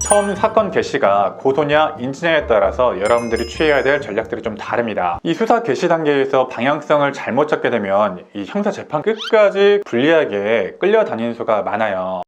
처음 사건 개시가 고소냐 인지냐에 따라서 여러분들이 취해야 될 전략들이 좀 다릅니다. 이 수사 개시 단계에서 방향성을 잘못 잡게 되면 이 형사 재판 끝까지 불리하게 끌려다니는 수가 많아요.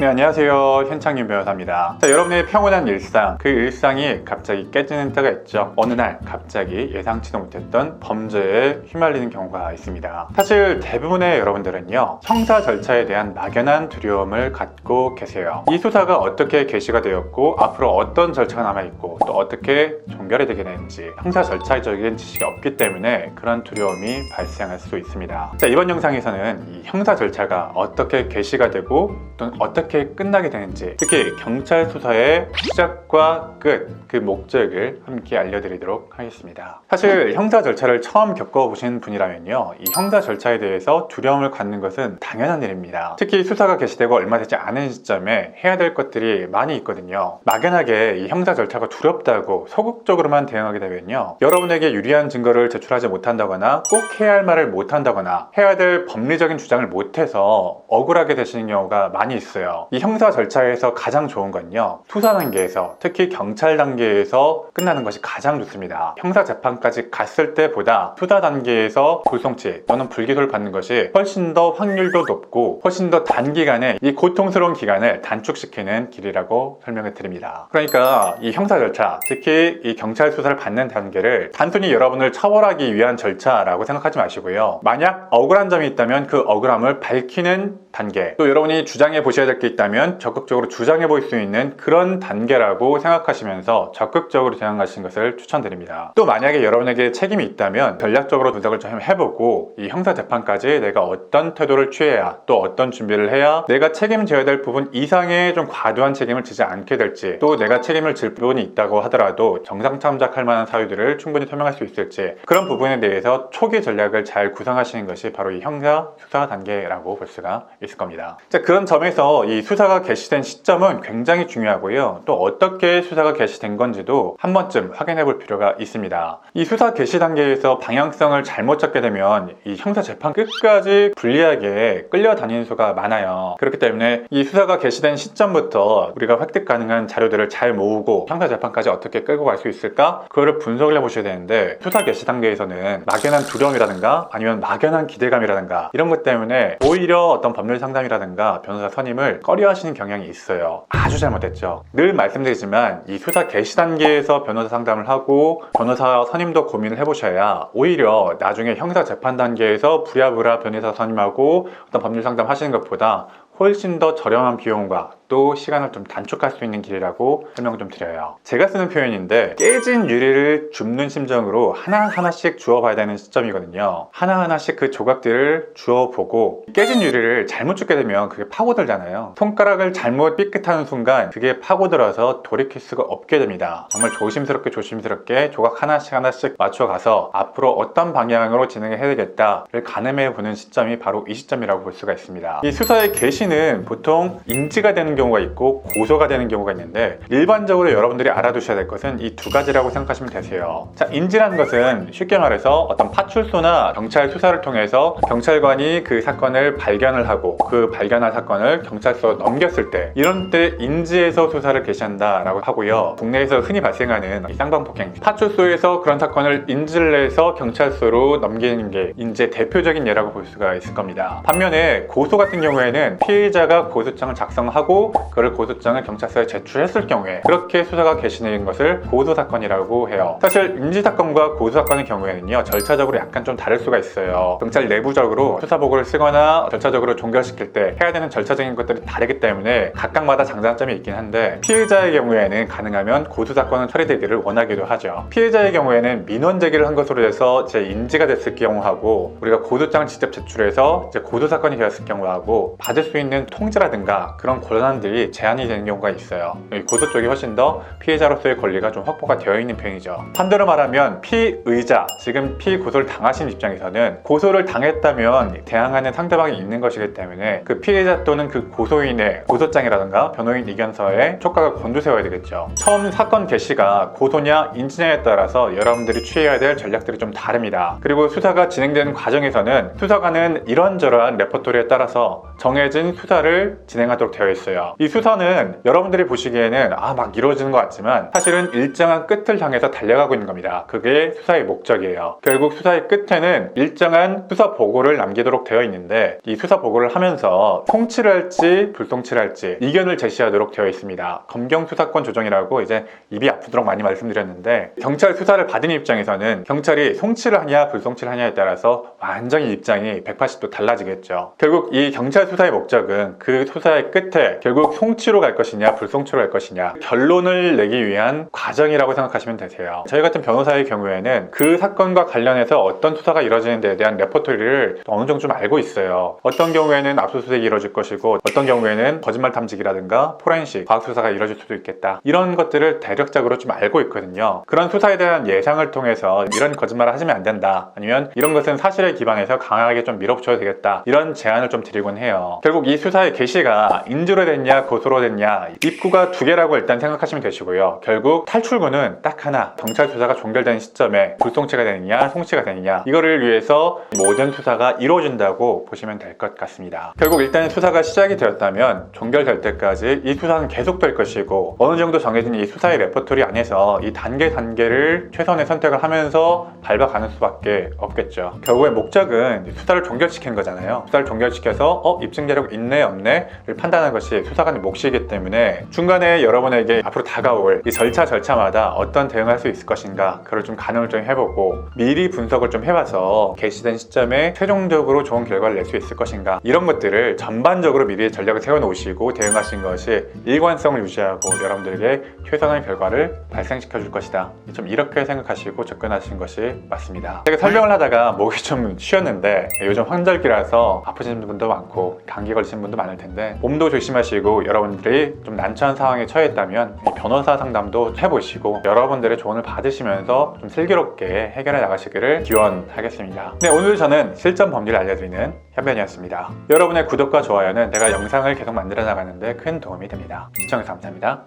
네, 안녕하세요. 현창윤 변호사입니다. 자, 여러분의 평온한 일상, 그 일상이 갑자기 깨지는 때가 있죠. 어느 날 갑자기 예상치도 못했던 범죄에 휘말리는 경우가 있습니다. 사실 대부분의 여러분들은요, 형사 절차에 대한 막연한 두려움을 갖고 계세요. 이 수사가 어떻게 개시가 되었고 앞으로 어떤 절차가 남아있고 또 어떻게 종결이 되게 되는지 형사 절차적인 지식이 없기 때문에 그런 두려움이 발생할 수 있습니다. 자, 이번 영상에서는 이 형사 절차가 어떻게 개시가 되고 또 어떻게 끝나게 되는지, 특히 경찰 수사의 시작과 끝, 그 목적을 함께 알려드리도록 하겠습니다. 사실 형사 절차를 처음 겪어보신 분이라면요, 이 형사 절차에 대해서 두려움을 갖는 것은 당연한 일입니다. 특히 수사가 개시되고 얼마 되지 않은 시점에 해야 될 것들이 많이 있거든요. 막연하게 이 형사 절차가 두렵다고 소극적으로만 대응하게 되면요, 여러분에게 유리한 증거를 제출하지 못한다거나 꼭 해야 할 말을 못한다거나 해야 될 법리적인 주장을 못해서 억울하게 되시는 경우가 많이 있어요. 이 형사 절차에서 가장 좋은 건요, 수사 단계에서, 특히 경찰 단계에서 끝나는 것이 가장 좋습니다. 형사 재판까지 갔을 때보다 수사 단계에서 불송치 또는 불기소를 받는 것이 훨씬 더 확률도 높고 훨씬 더 단기간에 이 고통스러운 기간을 단축시키는 길이라고 설명을 드립니다. 그러니까 이 형사 절차, 특히 이 경찰 수사를 받는 단계를 단순히 여러분을 처벌하기 위한 절차라고 생각하지 마시고요, 만약 억울한 점이 있다면 그 억울함을 밝히는 단계, 또 여러분이 주장해 보셔야 될 게 있다면 적극적으로 주장해 볼 수 있는 그런 단계라고 생각하시면서 적극적으로 대응하시는 것을 추천드립니다. 또 만약에 여러분에게 책임이 있다면 전략적으로 분석을 좀 해보고 이 형사 재판까지 내가 어떤 태도를 취해야, 또 어떤 준비를 해야 내가 책임져야 될 부분 이상의 좀 과도한 책임을 지지 않게 될지, 또 내가 책임을 질 부분이 있다고 하더라도 정상 참작할 만한 사유들을 충분히 설명할 수 있을지, 그런 부분에 대해서 초기 전략을 잘 구상하시는 것이 바로 이 형사 수사 단계라고 볼 수가 있을 겁니다. 자, 그런 점에서 이 수사가 개시된 시점은 굉장히 중요하고요, 또 어떻게 수사가 개시된 건지도 한 번쯤 확인해 볼 필요가 있습니다. 이 수사 개시 단계에서 방향성을 잘못 잡게 되면 이 형사 재판 끝까지 불리하게 끌려다니는 수가 많아요. 그렇기 때문에 이 수사가 개시된 시점부터 우리가 획득 가능한 자료들을 잘 모으고 형사 재판까지 어떻게 끌고 갈 수 있을까, 그거를 분석을 해 보셔야 되는데, 수사 개시 단계에서는 막연한 두려움이라든가 아니면 막연한 기대감이라든가 이런 것 때문에 오히려 어떤 법률 상담이라든가 변호사 선임을 꺼려하시는 경향이 있어요. 아주 잘못됐죠. 늘 말씀드리지만 이 수사 개시 단계에서 변호사 상담을 하고 변호사 선임도 고민을 해보셔야 오히려 나중에 형사 재판 단계에서 부랴부랴 변호사 선임하고 어떤 법률 상담 하시는 것보다 훨씬 더 저렴한 비용과 또 시간을 좀 단축할 수 있는 길이라고 설명 좀 드려요. 제가 쓰는 표현인데, 깨진 유리를 줍는 심정으로 하나하나씩 주워봐야 되는 시점이거든요. 하나하나씩 그 조각들을 주워보고, 깨진 유리를 잘못 줍게 되면 그게 파고들잖아요. 손가락을 잘못 삐끗하는 순간 그게 파고들어서 돌이킬 수가 없게 됩니다. 정말 조심스럽게 조각 하나씩 맞춰가서 앞으로 어떤 방향으로 진행을 해야 되겠다를 가늠해 보는 시점이 바로 이 시점이라고 볼 수가 있습니다. 이 수사의 개시는 보통 인지가 되는 경우가 있고 고소가 되는 경우가 있는데, 일반적으로 여러분들이 알아두셔야 될 것은 이 두 가지라고 생각하시면 되세요. 자, 인지라는 것은 쉽게 말해서 어떤 파출소나 경찰 수사를 통해서 경찰관이 그 사건을 발견을 하고 그 발견한 사건을 경찰서로 넘겼을 때, 이런 때 인지에서 수사를 개시한다라고 하고요. 국내에서 흔히 발생하는 쌍방폭행, 파출소에서 그런 사건을 인지를 해서 경찰서로 넘기는 게 이제 대표적인 예라고 볼 수가 있을 겁니다. 반면에 고소 같은 경우에는 피해자가 고소장을 작성하고 그걸 고소장을 경찰서에 제출했을 경우에 그렇게 수사가 개시된 것을 고소사건이라고 해요. 사실 인지사건과 고소사건의 경우에는요, 절차적으로 약간 좀 다를 수가 있어요. 경찰 내부적으로 수사보고를 쓰거나 절차적으로 종결시킬 때 해야 되는 절차적인 것들이 다르기 때문에 각각마다 장단점이 있긴 한데, 피해자의 경우에는 가능하면 고소사건은 처리되기를 원하기도 하죠. 피해자의 경우에는 민원 제기를 한 것으로 해서 제 인지가 됐을 경우하고, 우리가 고소장을 직접 제출해서 이제 고소사건이 되었을 경우하고 받을 수 있는 통지라든가 그런 권한 재판들이 제한이 되는 경우가 있어요. 고소 쪽이 훨씬 더 피해자로서의 권리가 좀 확보가 되어 있는 편이죠. 반대로 말하면 피의자, 지금 피고소를 당하신 입장에서는 고소를 당했다면 대항하는 상대방이 있는 것이기 때문에 그 피해자 또는 그 고소인의 고소장이라든가 변호인 의견서에 촉각을 곤두세워야 되겠죠. 처음 사건 개시가 고소냐 인지냐에 따라서 여러분들이 취해야 될 전략들이 좀 다릅니다. 그리고 수사가 진행되는 과정에서는 수사관은 이런저런 레퍼토리에 따라서 정해진 수사를 진행하도록 되어 있어요. 이 수사는 여러분들이 보시기에는 막 이루어지는 것 같지만 사실은 일정한 끝을 향해서 달려가고 있는 겁니다. 그게 수사의 목적이에요. 결국 수사의 끝에는 일정한 수사 보고를 남기도록 되어 있는데 이 수사 보고를 하면서 송치를 할지 불송치를 할지 의견을 제시하도록 되어 있습니다. 검경 수사권 조정이라고 이제 입이 아프도록 많이 말씀드렸는데, 경찰 수사를 받은 입장에서는 경찰이 송치를 하냐 불송치를 하냐에 따라서 완전히 입장이 180도 달라지겠죠. 결국 이 경찰 수사의 목적은 그 수사의 끝에 결국 송치로 갈 것이냐 불송치로 갈 것이냐 결론을 내기 위한 과정이라고 생각하시면 되세요. 저희 같은 변호사의 경우에는 그 사건과 관련해서 어떤 수사가 이루어지는 데에 대한 레퍼토리를 어느 정도 좀 알고 있어요. 어떤 경우에는 압수수색이 이루어질 것이고 어떤 경우에는 거짓말 탐지기라든가 포렌식, 과학수사가 이루어질 수도 있겠다. 이런 것들을 대략적으로 좀 알고 있거든요. 그런 수사에 대한 예상을 통해서 이런 거짓말을 하시면 안 된다, 아니면 이런 것은 사실에 기반해서 강하게 좀 밀어붙여야 되겠다, 이런 제안을 좀 드리곤 해요. 결국 이 수사의 개시가 인주로 됐냐 고소로 됐냐, 입구가 두 개라고 일단 생각하시면 되시고요. 결국 탈출구는 딱 하나, 경찰 수사가 종결되는 시점에 불송치가 되느냐 송치가 되느냐, 이거를 위해서 모든 수사가 이루어진다고 보시면 될 것 같습니다. 결국 일단 수사가 시작이 되었다면 종결될 때까지 이 수사는 계속될 것이고, 어느 정도 정해진 이 수사의 레퍼토리 안에서 이 단계를 최선의 선택을 하면서 밟아가는 수밖에 없겠죠. 결국의 목적은 수사를 종결시키는 거잖아요. 수사를 종결시켜서 입증 자료가 있네 없네를 판단하는 것이 수사관의 몫이기 때문에 중간에 여러분에게 앞으로 다가올 이 절차마다 어떤 대응을 할 수 있을 것인가, 그걸 좀 가늠을 좀 해보고 미리 분석을 좀 해봐서 개시된 시점에 최종적으로 좋은 결과를 낼 수 있을 것인가, 이런 것들을 전반적으로 미리 전략을 세워놓으시고 대응하신 것이 일관성을 유지하고 여러분들에게 최선의 결과를 발생시켜 줄 것이다, 좀 이렇게 생각하시고 접근하신 것이 맞습니다. 제가 설명을 하다가 목이 좀 쉬었는데, 요즘 환절기라서 아프시는 분도 많고 감기 걸리시는 분도 많을 텐데 몸도 조심하시고, 여러분들이 좀 난처한 상황에 처했다면 변호사 상담도 해보시고 여러분들의 조언을 받으시면서 좀 슬기롭게 해결해 나가시기를 기원하겠습니다. 네, 오늘 저는 실전 범죄를 알려드리는 현변이었습니다. 여러분의 구독과 좋아요는 내가 영상을 계속 만들어 나가는데 큰 도움이 됩니다. 시청해서 감사합니다.